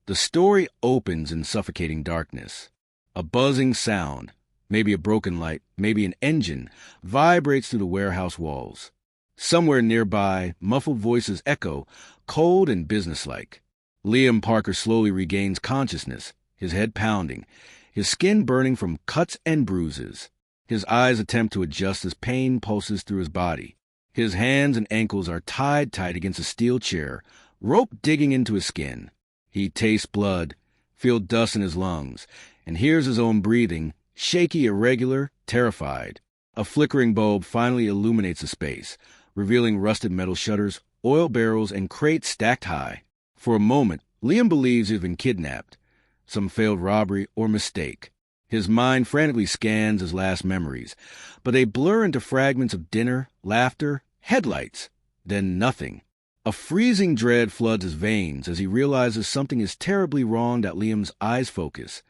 The story opens in suffocating darkness. A buzzing sound, maybe a broken light, maybe an engine, vibrates through the warehouse walls. Somewhere nearby, muffled voices echo, cold and businesslike. Liam Parker slowly regains consciousness, his head pounding, his skin burning from cuts and bruises. His eyes attempt to adjust as pain pulses through his body. His hands and ankles are tied tight against a steel chair, rope digging into his skin. He tastes blood, feels dust in his lungs, and hears his own breathing, shaky, irregular, terrified. A flickering bulb finally illuminates the space, revealing rusted metal shutters, oil barrels, and crates stacked high. For a moment, Liam believes he's been kidnapped, some failed robbery or mistake. His mind frantically scans his last memories, but they blur into fragments of dinner, laughter, headlights, then nothing. A freezing dread floods his veins as he realizes something is terribly wrong that Liam's eyes focus.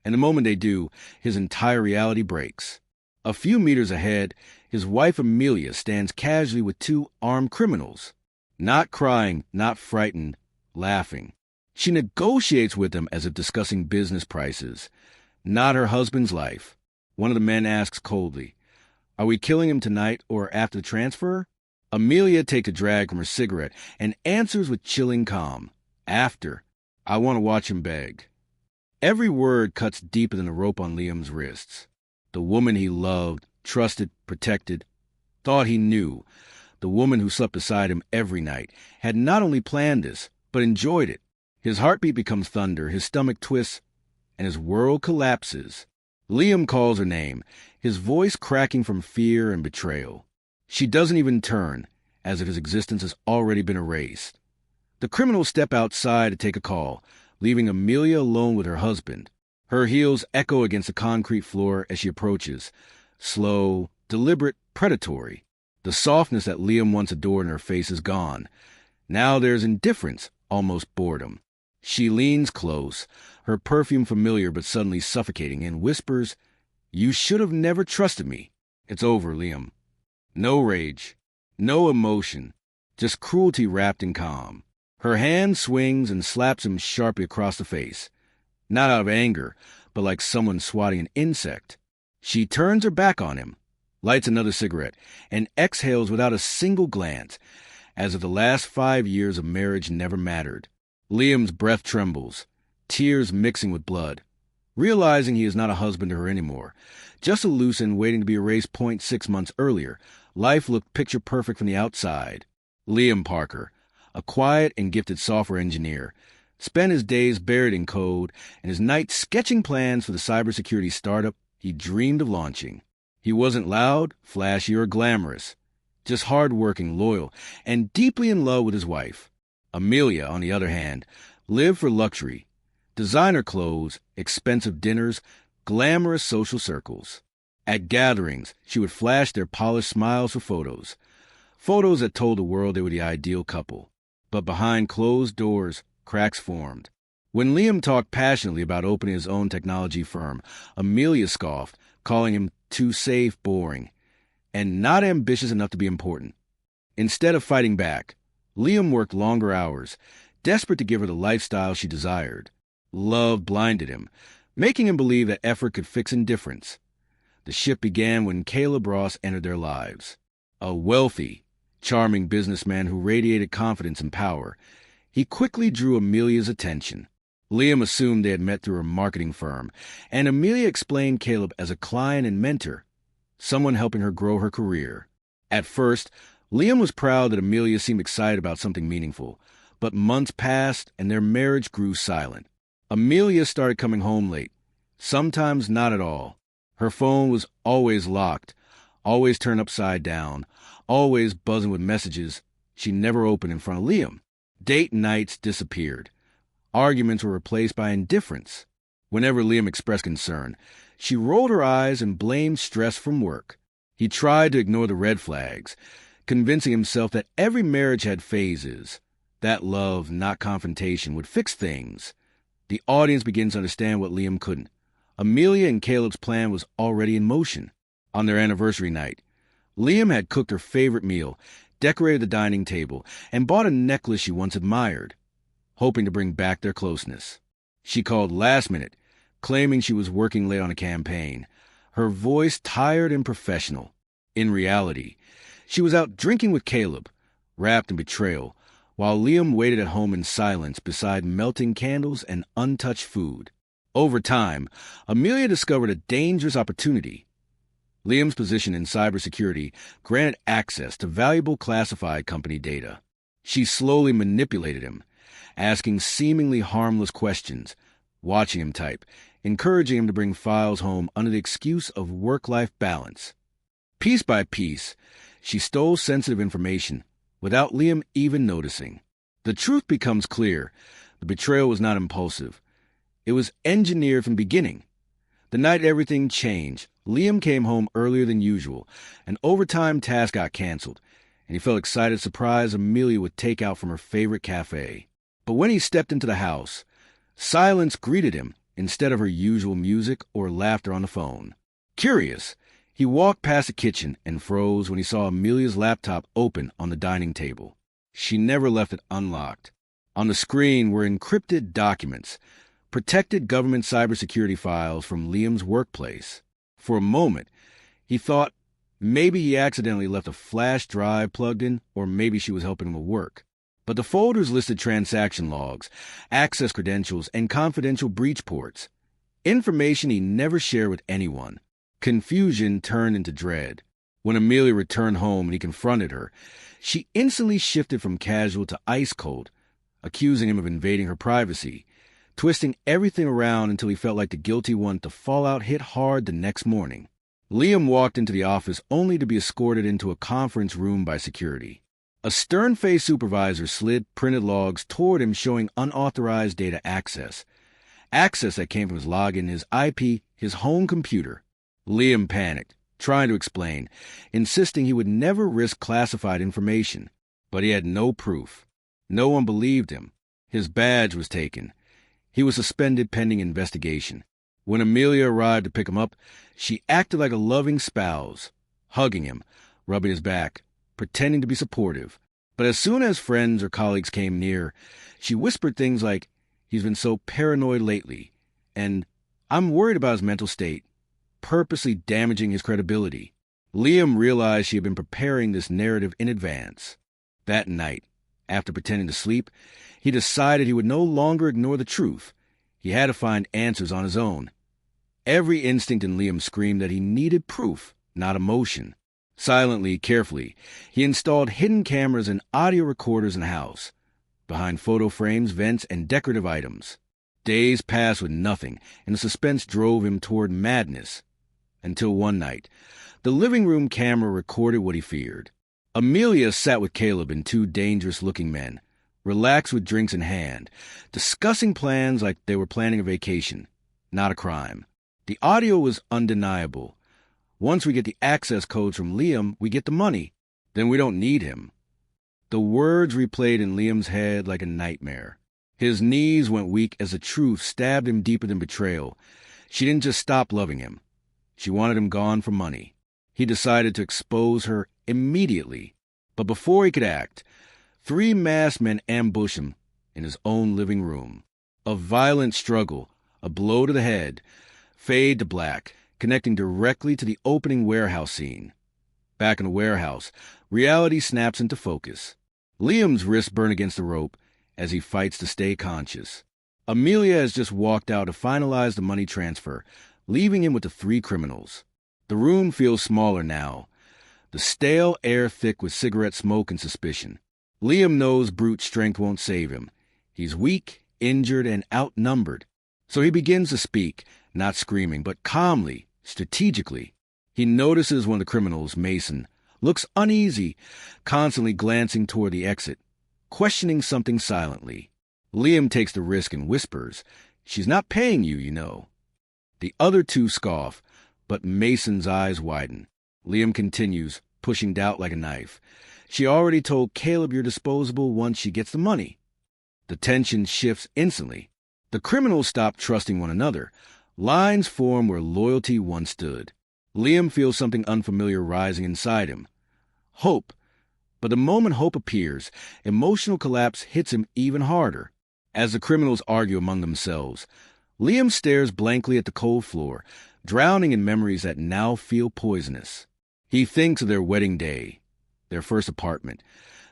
And the moment they do, his entire reality breaks. A few meters ahead, his wife Amelia stands casually with two armed criminals. Not crying, not frightened, laughing. She negotiates with them as if discussing business prices. Not her husband's life. One of the men asks coldly, "Are we killing him tonight or after the transfer?" Amelia takes a drag from her cigarette and answers with chilling calm, "After. I want to watch him beg." Every word cuts deeper than the rope on Liam's wrists. The woman he loved, trusted, protected, thought he knew, the woman who slept beside him every night, had not only planned this, but enjoyed it. His heartbeat becomes thunder, his stomach twists, and his world collapses. Liam calls her name, his voice cracking from fear and betrayal. She doesn't even turn, as if his existence has already been erased. The criminals step outside to take a call, leaving Amelia alone with her husband. Her heels echo against the concrete floor as she approaches, slow, deliberate, predatory. The softness that Liam once adored in her face is gone. Now there's indifference, almost boredom. She leans close, her perfume familiar but suddenly suffocating, and whispers, "You should have never trusted me." It's over, Liam. No rage, no emotion, just cruelty wrapped in calm. Her hand swings and slaps him sharply across the face. Not out of anger, but like someone swatting an insect. She turns her back on him, lights another cigarette, and exhales without a single glance, as if the last 5 years of marriage never mattered. Liam's breath trembles, tears mixing with blood. Realizing he is not a husband to her anymore, just a loose end waiting to be erased 0.6 months earlier, life looked picture perfect from the outside. Liam Parker, a quiet and gifted software engineer, spent his days buried in code and his nights sketching plans for the cybersecurity startup he dreamed of launching. He wasn't loud, flashy, or glamorous, just hardworking, loyal, and deeply in love with his wife. Amelia, on the other hand, lived for luxury, designer clothes, expensive dinners, glamorous social circles. At gatherings, she would flash their polished smiles for photos. Photos that told the world they were the ideal couple. But behind closed doors, cracks formed. When Liam talked passionately about opening his own technology firm, Amelia scoffed, calling him too safe, boring, and not ambitious enough to be important. Instead of fighting back, Liam worked longer hours, desperate to give her the lifestyle she desired. Love blinded him, making him believe that effort could fix indifference. The shift began when Caleb Ross entered their lives. A wealthy, charming businessman who radiated confidence and power. He quickly drew Amelia's attention. Liam assumed they had met through a marketing firm, and Amelia explained Caleb as a client and mentor, someone helping her grow her career. At first, Liam was proud that Amelia seemed excited about something meaningful, but months passed and their marriage grew silent. Amelia started coming home late, sometimes not at all. Her phone was always locked, always turned upside down, always buzzing with messages she never opened in front of Liam. Date nights disappeared. Arguments were replaced by indifference. Whenever Liam expressed concern, she rolled her eyes and blamed stress from work. He tried to ignore the red flags, convincing himself that every marriage had phases, that love, not confrontation, would fix things. The audience begins to understand what Liam couldn't. Amelia and Caleb's plan was already in motion. On their anniversary night, Liam had cooked her favorite meal, decorated the dining table, and bought a necklace she once admired. hoping to bring back their closeness. She called last minute, claiming she was working late on a campaign, her voice tired and professional. In reality, she was out drinking with Caleb, wrapped in betrayal, while Liam waited at home in silence beside melting candles and untouched food. Over time, Amelia discovered a dangerous opportunity. Liam's position in cybersecurity granted access to valuable classified company data. She slowly manipulated him, asking seemingly harmless questions, watching him type, encouraging him to bring files home under the excuse of work-life balance. Piece by piece, she stole sensitive information without Liam even noticing. The truth becomes clear. The betrayal was not impulsive. It was engineered from the beginning. The night everything changed, Liam came home earlier than usual. An overtime task got canceled, and he felt excited to surprise Amelia with takeout from her favorite cafe. But when he stepped into the house, silence greeted him instead of her usual music or laughter on the phone. Curious, he walked past the kitchen and froze when he saw Amelia's laptop open on the dining table. She never left it unlocked. On the screen were encrypted documents, protected government cybersecurity files from Liam's workplace. For a moment, he thought maybe he accidentally left a flash drive plugged in, or maybe she was helping him with work. But the folders listed transaction logs, access credentials, and confidential breach ports. Information he never shared with anyone. Confusion turned into dread. When Amelia returned home and he confronted her, she instantly shifted from casual to ice cold, accusing him of invading her privacy, twisting everything around until he felt like the guilty one. The fallout hit hard the next morning. Liam walked into the office only to be escorted into a conference room by security. A stern-faced supervisor slid printed logs toward him showing unauthorized data access. Access that came from his login, his IP, his home computer. Liam panicked, trying to explain, insisting he would never risk classified information. But he had no proof. No one believed him. His badge was taken. He was suspended pending investigation. When Amelia arrived to pick him up, she acted like a loving spouse, hugging him, rubbing his back, pretending to be supportive. But as soon as friends or colleagues came near, she whispered things like, "He's been so paranoid lately," and "I'm worried about his mental state," purposely damaging his credibility. Liam realized she had been preparing this narrative in advance. That night, after pretending to sleep, he decided he would no longer ignore the truth. He had to find answers on his own. Every instinct in Liam screamed that he needed proof, not emotion. Silently, carefully, he installed hidden cameras and audio recorders in the house, behind photo frames, vents, and decorative items. Days passed with nothing, and the suspense drove him toward madness. Until one night, the living room camera recorded what he feared. Amelia sat with Caleb and two dangerous-looking men, relaxed with drinks in hand, discussing plans like they were planning a vacation, not a crime. The audio was undeniable. Once we get the access codes from Liam, we get the money. Then we don't need him. The words replayed in Liam's head like a nightmare. His knees went weak as the truth stabbed him deeper than betrayal. She didn't just stop loving him. She wanted him gone for money. He decided to expose her immediately. But before he could act, 3 masked men ambushed him in his own living room. A violent struggle, a blow to the head, fade to black, connecting directly to the opening warehouse scene. Back in the warehouse, reality snaps into focus. Liam's wrists burn against the rope as he fights to stay conscious. Amelia has just walked out to finalize the money transfer, leaving him with the 3 criminals. The room feels smaller now, the stale air thick with cigarette smoke and suspicion. Liam knows brute strength won't save him. He's weak, injured, and outnumbered. So he begins to speak, not screaming, but calmly, strategically. He notices one of the criminals, Mason, looks uneasy, constantly glancing toward the exit, questioning something silently. Liam takes the risk and whispers, "She's not paying you, you know." The other 2 scoff, but Mason's eyes widen. Liam continues, pushing doubt like a knife. "She already told Caleb you're disposable once she gets the money." The tension shifts instantly. The criminals stop trusting one another. Lines form where loyalty once stood. Liam feels something unfamiliar rising inside him. Hope. But the moment hope appears, emotional collapse hits him even harder. As the criminals argue among themselves, Liam stares blankly at the cold floor, drowning in memories that now feel poisonous. He thinks of their wedding day, their first apartment,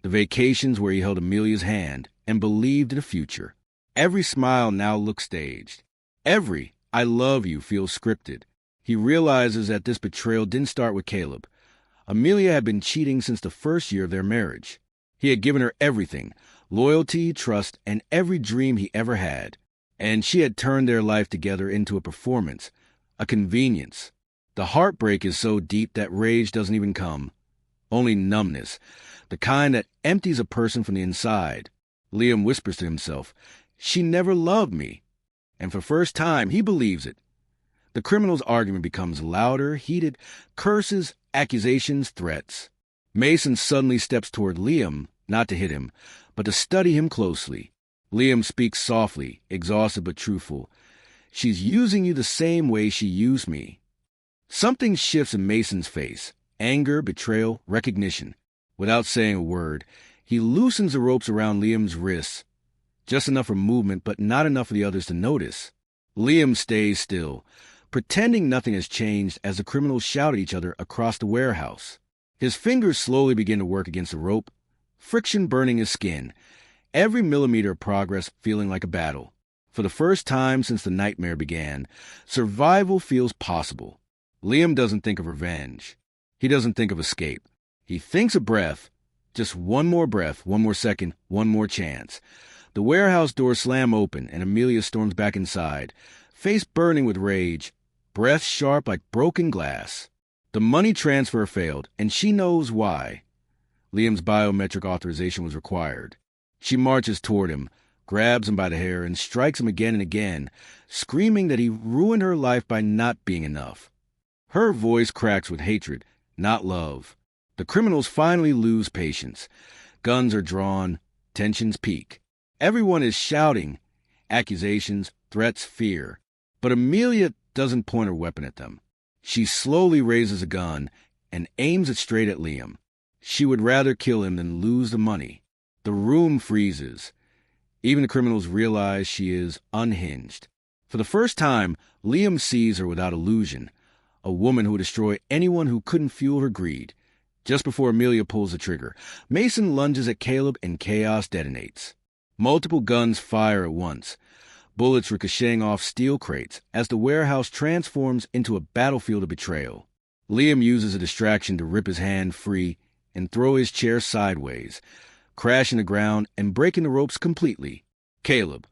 the vacations where he held Amelia's hand and believed in a future. Every smile now looks staged. Every "I love you" feels scripted. He realizes that this betrayal didn't start with Caleb. Amelia had been cheating since the first year of their marriage. He had given her everything, loyalty, trust, and every dream he ever had. And she had turned their life together into a performance, a convenience. The heartbreak is so deep that rage doesn't even come. Only numbness, the kind that empties a person from the inside. Liam whispers to himself, "She never loved me." And for the first time, he believes it. The criminal's argument becomes louder, heated, curses, accusations, threats. Mason suddenly steps toward Liam, not to hit him, but to study him closely. Liam speaks softly, exhausted but truthful. "She's using you the same way she used me." Something shifts in Mason's face. Anger, betrayal, recognition. Without saying a word, he loosens the ropes around Liam's wrists. Just enough for movement, but not enough for the others to notice. Liam stays still, pretending nothing has changed as the criminals shout at each other across the warehouse. His fingers slowly begin to work against the rope, friction burning his skin, every millimeter of progress feeling like a battle. For the first time since the nightmare began, survival feels possible. Liam doesn't think of revenge. He doesn't think of escape. He thinks of breath. Just one more breath, one more second, one more chance. The warehouse doors slam open, and Amelia storms back inside, face burning with rage, breath sharp like broken glass. The money transfer failed, and she knows why. Liam's biometric authorization was required. She marches toward him, grabs him by the hair, and strikes him again and again, screaming that he ruined her life by not being enough. Her voice cracks with hatred, not love. The criminals finally lose patience. Guns are drawn, tensions peak. Everyone is shouting, accusations, threats, fear. But Amelia doesn't point her weapon at them. She slowly raises a gun and aims it straight at Liam. She would rather kill him than lose the money. The room freezes. Even the criminals realize she is unhinged. For the first time, Liam sees her without illusion, a woman who would destroy anyone who couldn't fuel her greed. Just before Amelia pulls the trigger, Mason lunges at Caleb and chaos detonates. Multiple guns fire at once, bullets ricocheting off steel crates as the warehouse transforms into a battlefield of betrayal. Liam uses a distraction to rip his hand free and throw his chair sideways, crashing the ground and breaking the ropes completely. Caleb,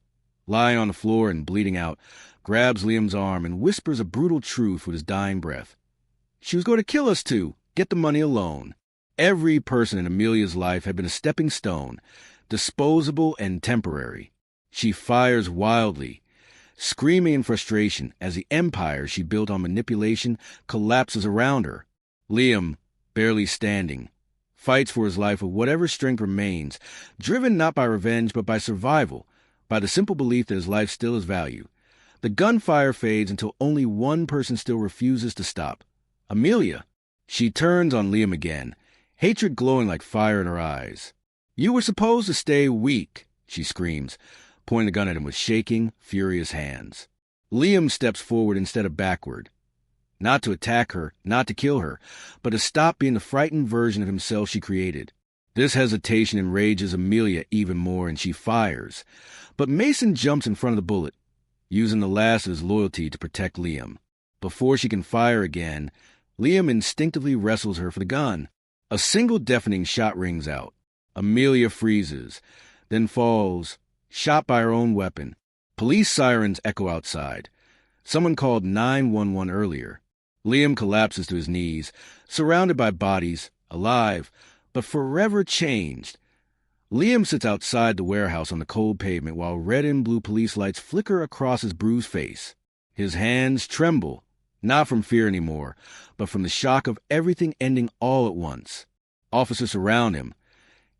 lying on the floor and bleeding out, grabs Liam's arm and whispers a brutal truth with his dying breath. "She was going to kill us too. Get the money alone." Every person in Amelia's life had been a stepping stone, disposable and temporary. She fires wildly, screaming in frustration as the empire she built on manipulation collapses around her. Liam, barely standing, fights for his life with whatever strength remains, driven not by revenge but by survival, by the simple belief that his life still has value. The gunfire fades until only one person still refuses to stop. Amelia. She turns on Liam again, hatred glowing like fire in her eyes. "You were supposed to stay weak," she screams, pointing the gun at him with shaking, furious hands. Liam steps forward instead of backward. Not to attack her, not to kill her, but to stop being the frightened version of himself she created. This hesitation enrages Amelia even more, and she fires. But Mason jumps in front of the bullet, using the last of his loyalty to protect Liam. Before she can fire again, Liam instinctively wrestles her for the gun. A single deafening shot rings out. Amelia freezes, then falls, shot by her own weapon. Police sirens echo outside. Someone called 911 earlier. Liam collapses to his knees, surrounded by bodies, alive, but forever changed. Liam sits outside the warehouse on the cold pavement while red and blue police lights flicker across his bruised face. His hands tremble, not from fear anymore, but from the shock of everything ending all at once. Officers surround him,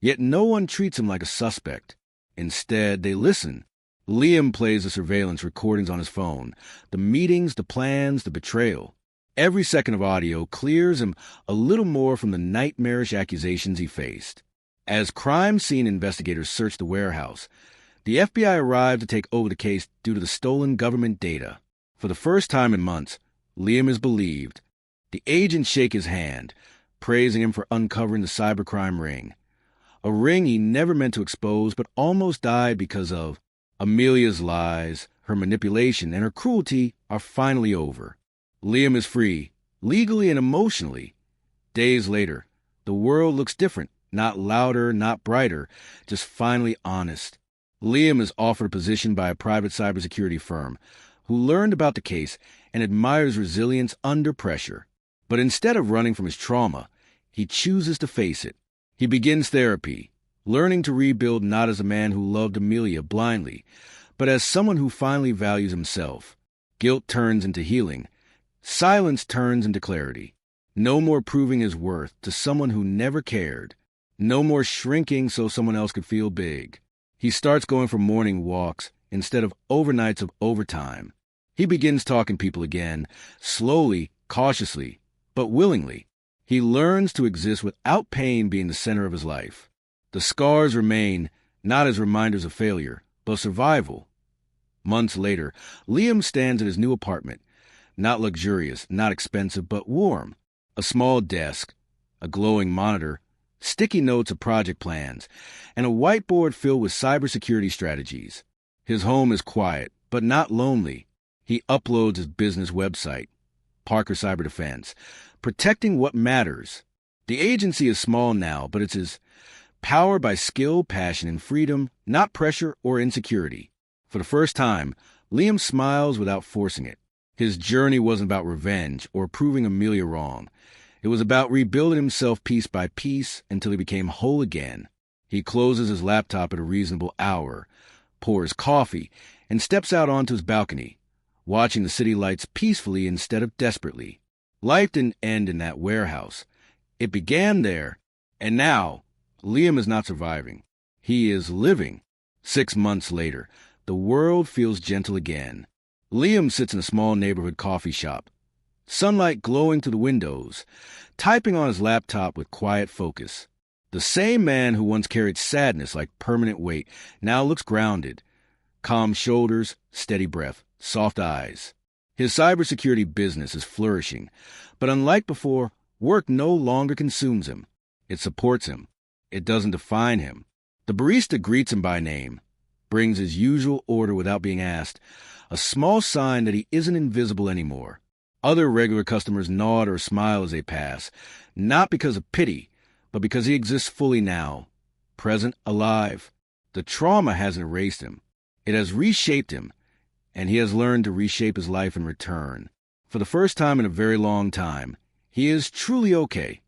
yet no one treats him like a suspect. Instead, they listen. Liam plays the surveillance recordings on his phone, the meetings, the plans, the betrayal. Every second of audio clears him a little more from the nightmarish accusations he faced. As crime scene investigators search the warehouse, The FBI arrived to take over the case due to the stolen government data. For the first time in months, Liam is believed. The agents shake his hand, praising him for uncovering the cybercrime ring. A ring he never meant to expose but almost died because of. Amelia's lies, her manipulation, and her cruelty are finally over. Liam is free, legally and emotionally. Days later, the world looks different, not louder, not brighter, just finally honest. Liam is offered a position by a private cybersecurity firm who learned about the case and admires resilience under pressure. But instead of running from his trauma, he chooses to face it. He begins therapy, learning to rebuild not as a man who loved Amelia blindly, but as someone who finally values himself. Guilt turns into healing. Silence turns into clarity. No more proving his worth to someone who never cared. No more shrinking so someone else could feel big. He starts going for morning walks instead of overnights of overtime. He begins talking to people again, slowly, cautiously, but willingly. He learns to exist without pain being the center of his life. The scars remain, not as reminders of failure, but survival. Months later, Liam stands in his new apartment. Not luxurious, not expensive, but warm. A small desk, a glowing monitor, sticky notes of project plans, and a whiteboard filled with cybersecurity strategies. His home is quiet, but not lonely. He uploads his business website, Parker Cyber Defense, protecting what matters. The agency is small now, but it's powered by skill, passion, and freedom, not pressure or insecurity. For the first time, Liam smiles without forcing it. His journey wasn't about revenge or proving Amelia wrong. It was about rebuilding himself piece by piece until he became whole again. He closes his laptop at a reasonable hour, pours coffee, and steps out onto his balcony, watching the city lights peacefully instead of desperately. Life didn't end in that warehouse. It began there, and now, Liam is not surviving. He is living. 6 months later, the world feels gentle again. Liam sits in a small neighborhood coffee shop, sunlight glowing through the windows, typing on his laptop with quiet focus. The same man who once carried sadness like permanent weight now looks grounded. Calm shoulders, steady breath, soft eyes. His cybersecurity business is flourishing, but unlike before, work no longer consumes him. It supports him. It doesn't define him. The barista greets him by name, brings his usual order without being asked, a small sign that he isn't invisible anymore. Other regular customers nod or smile as they pass, not because of pity, but because he exists fully now, present, alive. The trauma hasn't erased him. It has reshaped him, and he has learned to reshape his life in return. For the first time in a very long time, he is truly okay.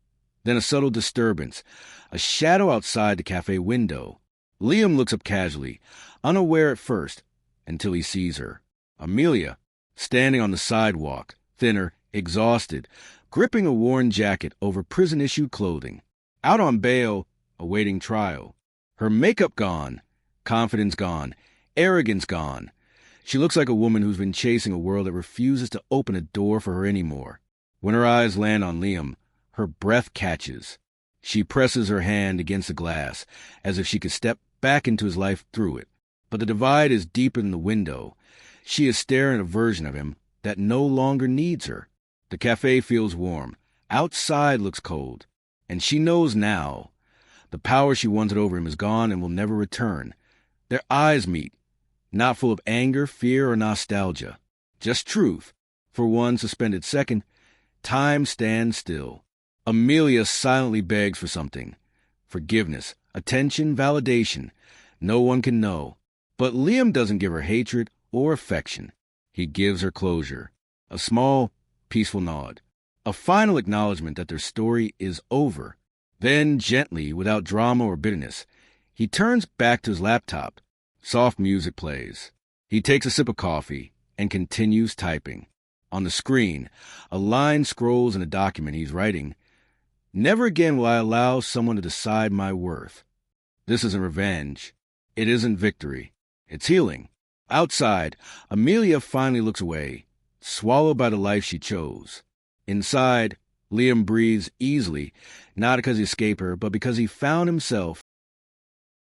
Then a subtle disturbance, a shadow outside the cafe window. Liam looks up casually, unaware at first, until he sees her. Amelia, standing on the sidewalk, thinner, exhausted, gripping a worn jacket over prison-issued clothing. Out on bail, awaiting trial. Her makeup gone, confidence gone, arrogance gone. She looks like a woman who's been chasing a world that refuses to open a door for her anymore. When her eyes land on Liam, her breath catches. She presses her hand against the glass, as if she could step back into his life through it. But the divide is deeper than the window. She is staring at a version of him that no longer needs her. The cafe feels warm. Outside looks cold. And she knows now. The power she wanted over him is gone and will never return. Their eyes meet, not full of anger, fear, or nostalgia. Just truth. For one suspended second, time stands still. Amelia silently begs for something. Forgiveness, attention, validation. No one can know. But Liam doesn't give her hatred or affection. He gives her closure. A small, peaceful nod. A final acknowledgement that their story is over. Then, gently, without drama or bitterness, he turns back to his laptop. Soft music plays. He takes a sip of coffee and continues typing. On the screen, a line scrolls in a document he's writing. Never again will I allow someone to decide my worth. This isn't revenge. It isn't victory. It's healing. Outside, Amelia finally looks away, swallowed by the life she chose. Inside, Liam breathes easily, not because he escaped her, but because he found himself